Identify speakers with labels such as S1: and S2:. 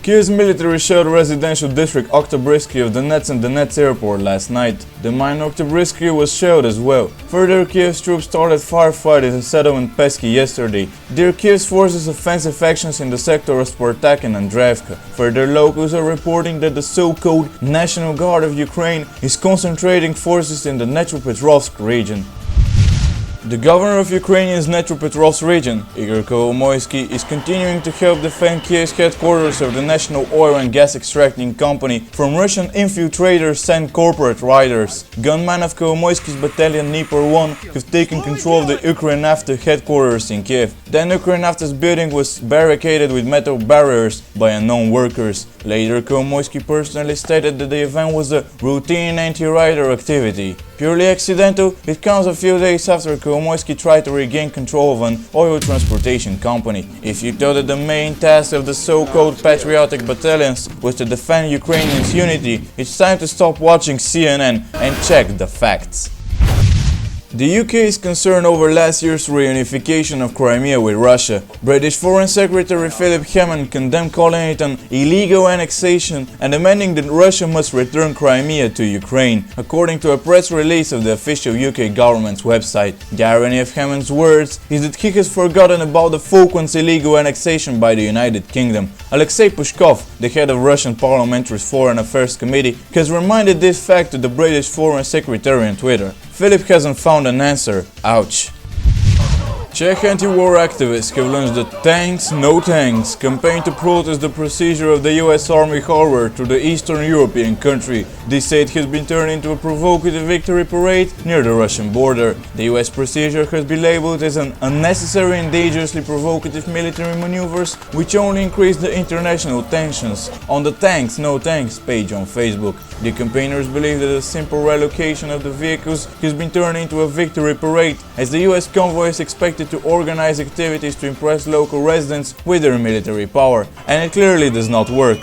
S1: Kiev's military shelled residential district Oktyabrskyi of Donetsk and Donetsk airport last night. The mine Oktyabrskyi was shelled as well. Further, Kiev's troops started firefighting in settlement Pesky yesterday. There, Kiev's forces offensive actions in the sector of Spartak and Andreevka. Further, locals are reporting that the so-called National Guard of Ukraine is concentrating forces in the Dnipropetrovsk region. The governor of Ukrainian's Dnipropetrovsk region, Igor Kolomoisky, is continuing to help defend Kiev's headquarters of the national oil and gas extracting company from Russian infiltrators and corporate riders. Gunmen of Kolomoisky's battalion Dnipro 1 have taken control of the Ukrainafta headquarters in Kiev. Then Ukrainafta's building was barricaded with metal barriers by unknown workers. Later, Kolomoisky personally stated that the event was a routine anti-rider activity. Purely accidental, it comes a few days after Kolomoisky tried to regain control of an oil transportation company. If you thought that the main task of the so-called patriotic battalions was to defend Ukrainians' unity, it's time to stop watching CNN and check the facts. The UK is concerned over last year's reunification of Crimea with Russia. British Foreign Secretary Philip Hammond condemned calling it an illegal annexation and demanding that Russia must return Crimea to Ukraine, according to a press release of the official UK government's website. The irony of Hammond's words is that he has forgotten about the Falklands illegal annexation by the United Kingdom. Alexei Pushkov, the head of Russian Parliamentary Foreign Affairs Committee, has reminded this fact to the British Foreign Secretary on Twitter. Philip hasn't found an answer. Ouch. Czech anti-war activists have launched the Tanks, No Tanks campaign to protest the procedure of the US Army hardware to the Eastern European country. They say it has been turned into a provocative victory parade near the Russian border. The US procedure has been labeled as an unnecessary and dangerously provocative military maneuvers which only increase the international tensions. On the Tanks, No Tanks page on Facebook, the campaigners believe that a simple relocation of the vehicles has been turned into a victory parade, as the US convoy is expected to organize activities to impress local residents with their military power, and it clearly does not work.